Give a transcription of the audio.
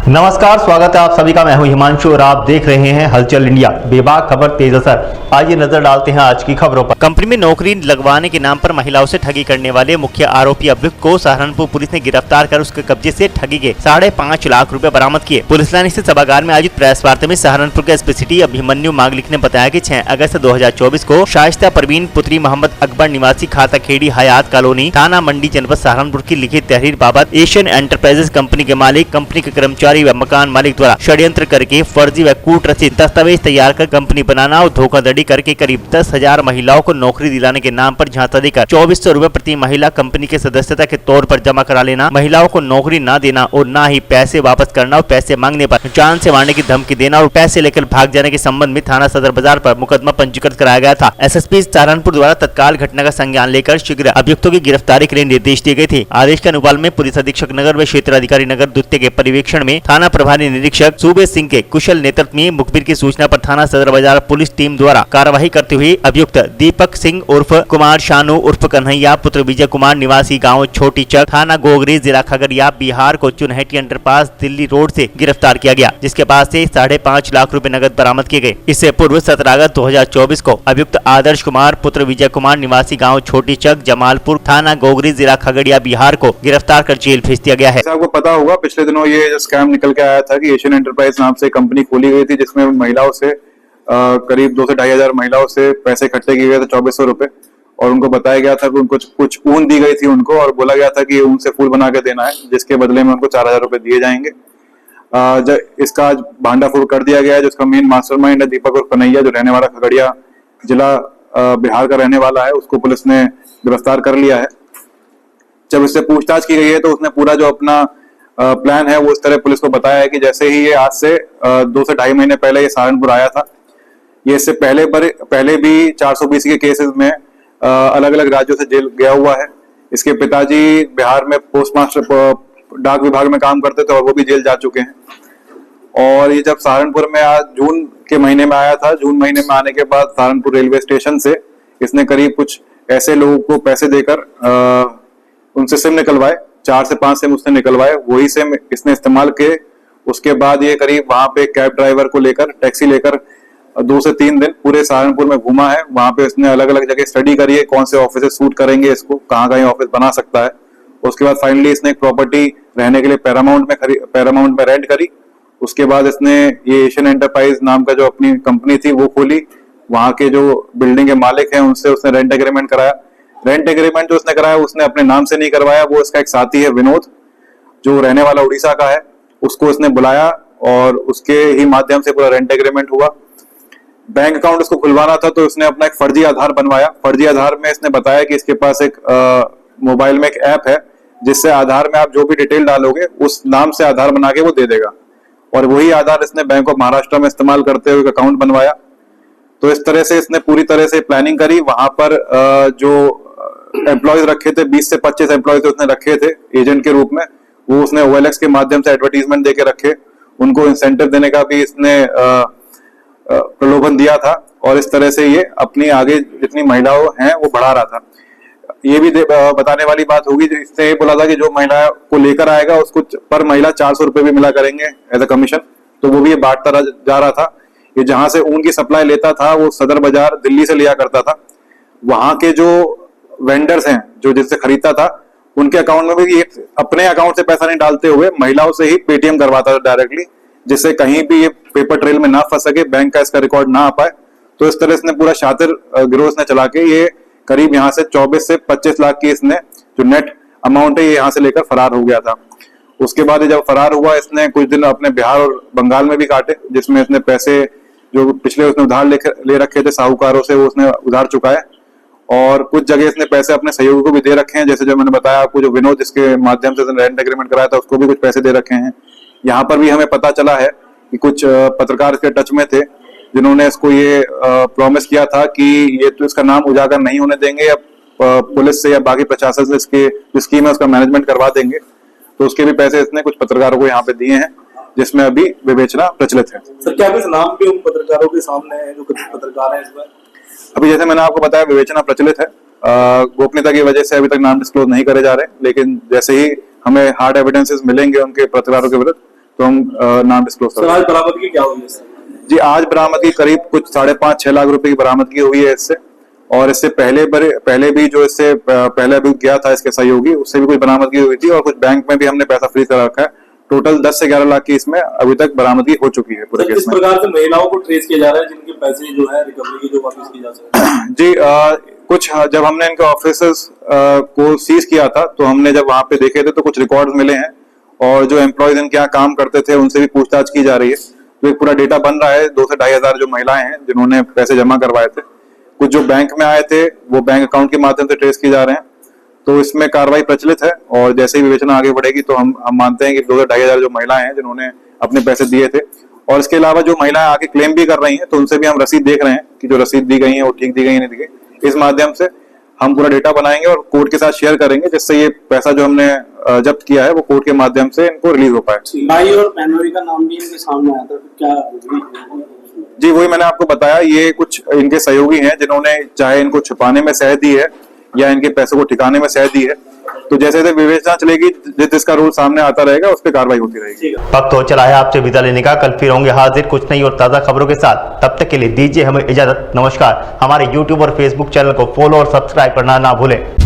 नमस्कार, स्वागत है आप सभी का। मैं हूं हिमांशु और आप देख रहे हैं हलचल इंडिया। बेबाक खबर तेज असर। आइए नजर डालते हैं आज की खबरों पर। कंपनी में नौकरी लगवाने के नाम पर महिलाओं से ठगी करने वाले मुख्य आरोपी अभियुक्त को सहारनपुर पुलिस ने गिरफ्तार कर उसके कब्जे से ठगी के 5.5 लाख रुपए बरामद किए। पुलिस लाइन स्थित सभागार में आयोजित प्रेस वार्ता में सहारनपुर के एसपी सिटी अभिमन्यु मांगलिक ने बताया कि 6 अगस्त 2024 को शाइस्ता परवीन पुत्री मोहम्मद अकबर निवासी खाता खेड़ी हयात कॉलोनी थाना मंडी जनपद सहारनपुर की लिखित तहरीर बाबत एशियन एंटरप्राइजेस कंपनी के मालिक, कंपनी के कर्मचारी व मकान मालिक द्वारा षड्यंत्र करके फर्जी व कूट रचित दस्तावेज तैयार कर कंपनी बनाना और धोखाधड़ी करके करीब 10,000 महिलाओं को नौकरी दिलाने के नाम पर झांसा देकर 2400 रुपए प्रति महिला कंपनी के सदस्यता के तौर पर जमा करा लेना, महिलाओं को नौकरी न देना और न ही पैसे वापस करना और पैसे मांगने पर जान से मारने की धमकी देना और पैसे लेकर भाग जाने के संबंध में थाना सदर बाजार पर मुकदमा पंजीकृत कराया गया था। एसएसपी सहारनपुर द्वारा तत्काल घटना का संज्ञान लेकर शीघ्र अभियुक्तों की गिरफ्तारी के लिए निर्देश दिए गए थे। आदेश के अनुपालन में पुलिस अधीक्षक नगर व क्षेत्राधिकारी नगर द्वितीय के पर्यवेक्षण में थाना प्रभारी निरीक्षक सूबे सिंह के कुशल नेतृत्व में मुखबिर की सूचना पर थाना सदर बाजार पुलिस टीम द्वारा कार्यवाही करते हुए अभियुक्त दीपक सिंह उर्फ कुमार शानू उर्फ कन्हैया पुत्र विजय कुमार निवासी गांव छोटी चक थाना गोगरी जिला खगड़िया बिहार को चुनहटी अंडरपास दिल्ली रोड से गिरफ्तार किया गया, जिसके पास से 5.5 लाख रुपए नकद बरामद किए गए। इससे पूर्व 17 अगस्त 2024 को अभियुक्त आदर्श कुमार पुत्र विजय कुमार निवासी गाँव छोटी चक जमालपुर थाना गोगरी जिला खगड़िया बिहार को गिरफ्तार कर जेल भेज दिया गया है। आपको पता होगा पिछले दिनों ये जो स्कैम निकल के आया था कि एशियन एंटरप्राइज नाम से कंपनी खोली गई थी, जिसमें महिलाओं से करीब 2 से 2.5 हजार महिलाओं से पैसे इकट्ठे किए गए थे 2400 रुपए, और उनको बताया गया था कि उनको कुछ ऊन दी गई थी उनको, और बोला गया था कि ऊन से फूल बना के देना है, जिसके बदले में उनको 4,000 रुपए दिए जाएंगे। जब इसका आज भांडाफोड़ कर दिया गया है, जिसका मेन मास्टरमाइंड है दीपक और कन्हैया, जो रहने वाला खगड़िया जिला बिहार का रहने वाला है, उसको पुलिस ने गिरफ्तार कर लिया है। जब इससे पूछताछ की गई है तो उसने पूरा जो अपना प्लान है वो इस तरह पुलिस को बताया है कि जैसे ही ये आज से 2 से 2.5 महीने पहले ये सहारनपुर आया था, ये इससे पहले भी 420 के केसेस में अलग अलग राज्यों से जेल गया हुआ है। इसके पिताजी बिहार में पोस्ट मास्टर डाक विभाग में काम करते थे और वो भी जेल जा चुके हैं। और ये जब सहारनपुर में आज जून के महीने में आया था, जून महीने में आने के बाद सहारनपुर रेलवे स्टेशन से इसने करीब कुछ ऐसे लोगों को पैसे देकर उनसे सिम निकलवाए, 4 से 5 सिम उसने निकलवाए, वही सिम इसने इस्तेमाल किए। उसके बाद ये करीब वहां पे कैब ड्राइवर को लेकर टैक्सी लेकर 2 से 3 दिन पूरे सहारनपुर में घूमा है। वहां पे इसने अलग अलग जगह स्टडी करी है, कौन से ऑफिस सूट करेंगे इसको, कहाँ कहीं ऑफिस बना सकता है। उसके बाद फाइनली इसने एक प्रॉपर्टी रहने के लिए पैरामाउंट में रेंट करी। उसके बाद इसने ये एशियन एंटरप्राइज नाम का जो अपनी कंपनी थी वो खोली। वहां के जो बिल्डिंग के मालिक हैं उनसे उसने रेंट एग्रीमेंट कराया। रेंट एग्रीमेंट जो उसने कराया उसने अपने नाम से नहीं करवाया, वो इसका एक साथी है विनोद, जो रहने वाला उड़ीसा का है, उसको इसने बुलाया और उसके ही माध्यम से पूरा रेंट एग्रीमेंट हुआ। बैंक अकाउंट उसको खुलवाना था तो उसने अपना एक फर्जी आधार बनवाया। फर्जी आधार में इसने बताया कि इसके पास एक मोबाइल में एक ऐप है, जिससे आधार में आप जो भी डिटेल डालोगे उस नाम से आधार बना के वो दे देगा, और वही आधार इसने बैंक ऑफ महाराष्ट्र में इस्तेमाल करते हुए अकाउंट बनवाया। तो इस तरह से इसने पूरी तरह से प्लानिंग करी। वहां पर जो एम्प्लॉयज रखे थे, 20 से 25 एम्प्लॉयज उसने रखे थे एजेंट के रूप में, वो उसने OLX के माध्यम से एडवर्टीजमेंट देके रखे, उनको इंसेंटिव देने का भी इसने प्रलोभन दिया था, और इस तरह से ये अपनी आगे जितनी महिलाओं हैं वो बढ़ा रहा था। ये भी बताने वाली बात होगी, इसने ये बोला था कि जो महिला को लेकर आएगा उसको पर महिला 400 रुपए भी मिला करेंगे एज अ कमीशन, तो वो भी ये बांटता जा रहा था। ये जहां से ऊन की सप्लाई लेता था वो सदर बाजार दिल्ली से लिया करता था। वहां के जो वेंडर्स हैं जो जिससे खरीदता था, उनके अकाउंट में भी अपने अकाउंट से पैसा नहीं डालते हुए महिलाओं से ही पेटीएम करवाता था डायरेक्टली, जिससे कहीं भी ये पेपर ट्रेल में ना फंस सके, बैंक का इसका रिकॉर्ड ना आ पाए। तो इस तरह से पूरा शातिर गिरोह ने चला के ये करीब यहाँ से 24 से 25 लाख की इसने जो नेट अमाउंट है ये यहाँ से लेकर फरार हो गया था। उसके बाद जब फरार हुआ, इसने कुछ दिन अपने बिहार और बंगाल में भी काटे, जिसमें इसने पैसे जो पिछले उसने उधार ले रखे थे साहूकारों से, वो उसने उधार चुकाए, और कुछ जगह इसने पैसे अपने सहयोगी को भी दे रखे हैं, जैसे जो मैंने बताया आपको, जो विनोद जिसके माध्यम से रेंट एग्रीमेंट कराया था उसको भी कुछ पैसे दे रखे हैं। यहाँ पर भी हमें पता चला है कि कुछ पत्रकार इसके टच में थे, जिन्होंने इसको ये प्रॉमिस किया था कि ये तो इसका नाम उजागर नहीं होने देंगे, या पुलिस से या बाकी प्रशासन से इसके जो स्कीम है उसका मैनेजमेंट करवा देंगे। तो उसके भी पैसे इसने कुछ पत्रकारों को यहाँ पे दिए हैं, जिसमें अभी विवेचना प्रचलित है। सर, क्या कुछ नाम भी उन पत्रकारों के सामने है जो कुछ पत्रकार हैं इसमें? अभी जैसे मैंने आपको बताया विवेचना प्रचलित है, गोपनीयता की वजह से अभी तक नाम डिस्क्लोज नहीं करे जा रहे, लेकिन जैसे ही हमें हार्ड एविडेंसेस मिलेंगे उनके पत्रकारों के विरुद्ध तो हम नाम डिस्क्लोज सर आज बरामदगी क्या हुई है सर? जी, आज बरामदगी करीब कुछ 5.5-6 लाख रुपए की बरामदगी हुई है इससे। और इससे पहले भी जो इससे पहले अभी गया था इसके सहयोगी, उससे भी कुछ बरामदगी हुई थी और कुछ बैंक में भी हमने पैसा फ्रीज करा रखा है। टोटल 10 से 11 लाख की इसमें अभी तक बरामदगी हो चुकी है पूरे सर, केस किस में। प्रकार से महिलाओं को ट्रेस किया जा रहा है जिनके पैसे जो है रिकवरी की जो वापस की जा सकते जी, कुछ जब हमने इनके ऑफिसर्स को सीज किया था तो हमने जब वहां पे देखे थे तो कुछ रिकॉर्ड्स मिले हैं और जो एम्प्लॉयज इनके यहाँ काम करते थे उनसे भी पूछताछ की जा रही है। तो एक पूरा डेटा बन रहा है। 2 से 2.5 हजार जो महिलाएं हैं जिन्होंने पैसे जमा करवाए थे, कुछ जो बैंक में आए थे वो बैंक अकाउंट के माध्यम से ट्रेस किए जा रहे हैं। तो इसमें कार्रवाई प्रचलित है और जैसे ही विवेचना आगे बढ़ेगी तो हम मानते हैं कि 2 से 2.5 हजार जो महिलाएं हैं जिन्होंने अपने पैसे दिए थे, और इसके अलावा जो महिलाएं आके क्लेम भी कर रही हैं तो उनसे भी हम रसीद देख रहे हैं कि जो रसीद दी गई है वो ठीक दी गई नहीं दी गई। इस माध्यम से हम पूरा डेटा बनाएंगे और कोर्ट के साथ शेयर करेंगे, जिससे ये पैसा जो हमने जब्त किया है वो कोर्ट के माध्यम से इनको रिलीज हो पाए। भाई और बहनोई का नाम भी इनके सामने आया था, तो क्या? जी, वही मैंने आपको बताया, ये कुछ इनके सहयोगी हैं जिन्होंने चाहे इनको छुपाने में सह दी है या इनके पैसों को ठिकाने में सह दी है। तो जैसे जैसे विवेचना चलेगी, जिसका रूल सामने आता रहेगा उस पर कार्रवाई होती रहेगी। वक्त हो चला है आपसे विदा लेने का। कल फिर होंगे हाजिर कुछ नई और ताज़ा खबरों के साथ। तब तक के लिए दीजिए हमें इजाजत। नमस्कार। हमारे YouTube और Facebook चैनल को फॉलो और सब्सक्राइब करना ना भूलें।